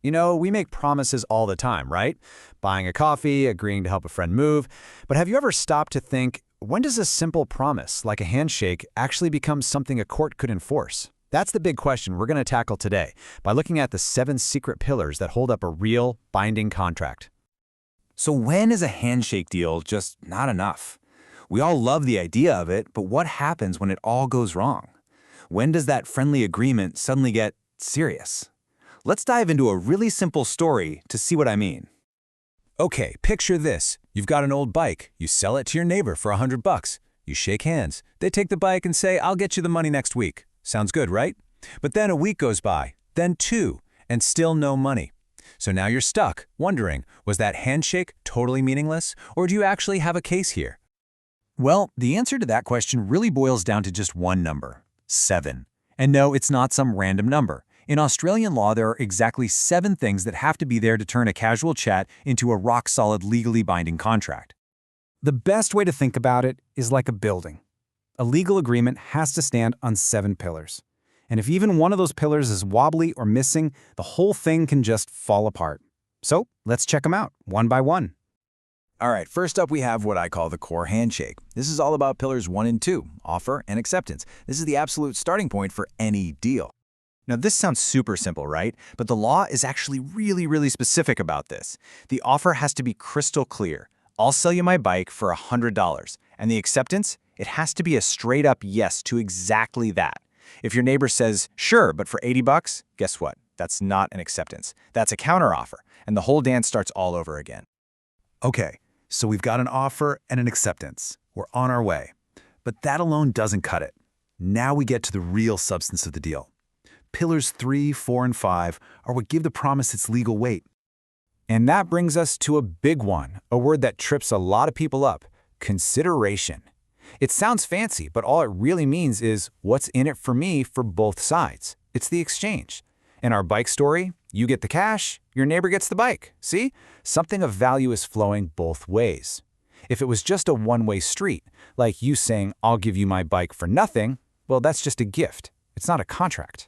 You know, we make promises all the time, right? Buying a coffee, agreeing to help a friend move. But have you ever stopped to think, when does a simple promise, like a handshake, actually become something a court could enforce? That's the big question we're going to tackle today by looking at the 7 secret pillars that hold up a real, binding contract. So when is a handshake deal just not enough? We all love the idea of it, but what happens when it all goes wrong? When does that friendly agreement suddenly get serious? Let's dive into a really simple story to see what I mean. Okay, picture this. You've got an old bike. You sell it to your neighbor for $100. You shake hands. They take the bike and say, "I'll get you the money next week." Sounds good, right? But then a week goes by, then 2, and still no money. So now you're stuck, wondering, was that handshake totally meaningless, or do you actually have a case here? Well, the answer to that question really boils down to just one number: 7. And no, it's not some random number. In Australian law, there are exactly 7 things that have to be there to turn a casual chat into a rock-solid, legally binding contract. The best way to think about it is like a building. A legal agreement has to stand on 7 pillars. And if even one of those pillars is wobbly or missing, the whole thing can just fall apart. So let's check them out, one by one. All right, first up we have what I call the core handshake. This is all about pillars 1 and 2, offer and acceptance. This is the absolute starting point for any deal. Now, this sounds super simple, right? But the law is actually really specific about this. The offer has to be crystal clear. I'll sell you my bike for $100. And the acceptance? It has to be a straight-up yes to exactly that. If your neighbor says, "Sure, but for $80, guess what? That's not an acceptance. That's a counteroffer, and the whole dance starts all over again. Okay, so we've got an offer and an acceptance. We're on our way. But that alone doesn't cut it. Now we get to the real substance of the deal. Pillars 3, 4, and 5 are what give the promise its legal weight. And that brings us to a big one, a word that trips a lot of people up: consideration. It sounds fancy, but all it really means is what's in it for me for both sides. It's the exchange. In our bike story, you get the cash, your neighbor gets the bike. See? Something of value is flowing both ways. If it was just a one-way street, like you saying, "I'll give you my bike for nothing," well, that's just a gift. It's not a contract.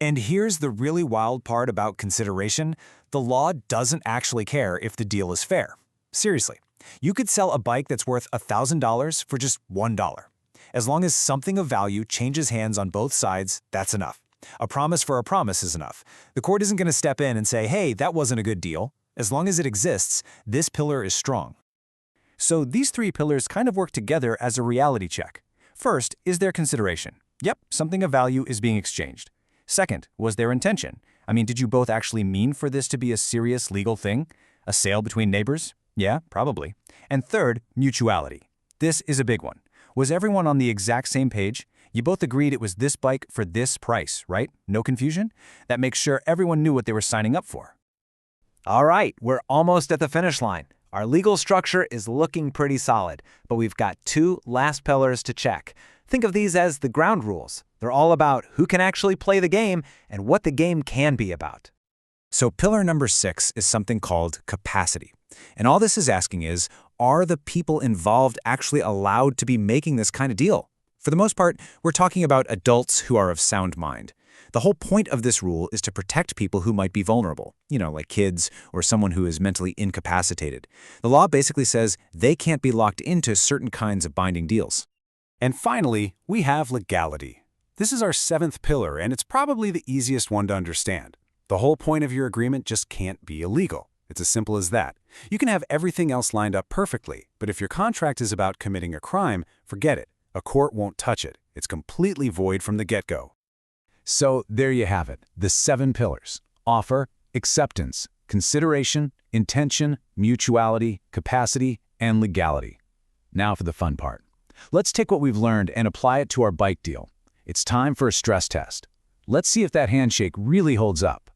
And here's the really wild part about consideration: the law doesn't actually care if the deal is fair. Seriously, you could sell a bike that's worth $1,000 for just $1. As long as something of value changes hands on both sides, that's enough. A promise for a promise is enough. The court isn't going to step in and say, "Hey, that wasn't a good deal." As long as it exists, this pillar is strong. So these 3 pillars kind of work together as a reality check. First, is there consideration? Yep, something of value is being exchanged. Second, was there intention? I mean, did you both actually mean for this to be a serious legal thing? A sale between neighbors? Yeah, probably. And third, mutuality. This is a big one. Was everyone on the exact same page? You both agreed it was this bike for this price, right? No confusion? That makes sure everyone knew what they were signing up for. All right, we're almost at the finish line. Our legal structure is looking pretty solid, but we've got 2 last pillars to check. Think of these as the ground rules. They're all about who can actually play the game and what the game can be about. So pillar number 6 is something called capacity. And all this is asking is, are the people involved actually allowed to be making this kind of deal? For the most part, we're talking about adults who are of sound mind. The whole point of this rule is to protect people who might be vulnerable, like kids or someone who is mentally incapacitated. The law basically says they can't be locked into certain kinds of binding deals. And finally, we have legality. This is our 7th pillar, and it's probably the easiest one to understand. The whole point of your agreement just can't be illegal. It's as simple as that. You can have everything else lined up perfectly, but if your contract is about committing a crime, forget it. A court won't touch it. It's completely void from the get-go. So there you have it, the 7 pillars: offer, acceptance, consideration, intention, mutuality, capacity, and legality. Now for the fun part. Let's take what we've learned and apply it to our bike deal. It's time for a stress test. Let's see if that handshake really holds up.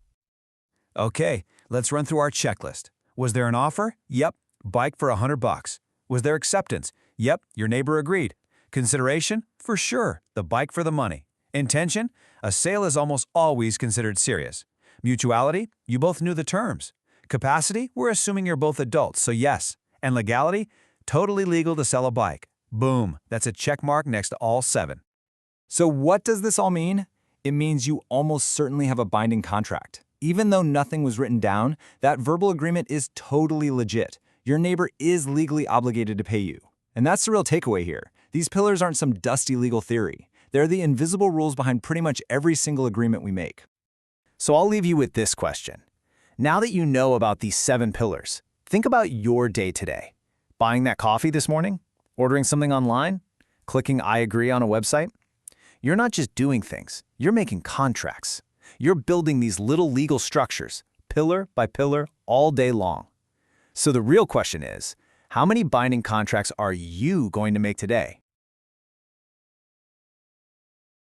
Okay, let's run through our checklist. Was there an offer? Yep, bike for $100. Was there acceptance? Yep, your neighbor agreed. Consideration? For sure, the bike for the money. Intention? A sale is almost always considered serious. Mutuality? You both knew the terms. Capacity? We're assuming you're both adults, so yes. And legality? Totally legal to sell a bike. Boom, that's a check mark next to all 7. So what does this all mean? It means you almost certainly have a binding contract. Even though nothing was written down, that verbal agreement is totally legit. Your neighbor is legally obligated to pay you. And that's the real takeaway here. These pillars aren't some dusty legal theory. They're the invisible rules behind pretty much every single agreement we make. So I'll leave you with this question. Now that you know about these 7 pillars, think about your day today. Buying that coffee this morning? Ordering something online? Clicking I agree on a website? You're not just doing things, you're making contracts. You're building these little legal structures, pillar by pillar, all day long. So the real question is, how many binding contracts are you going to make today?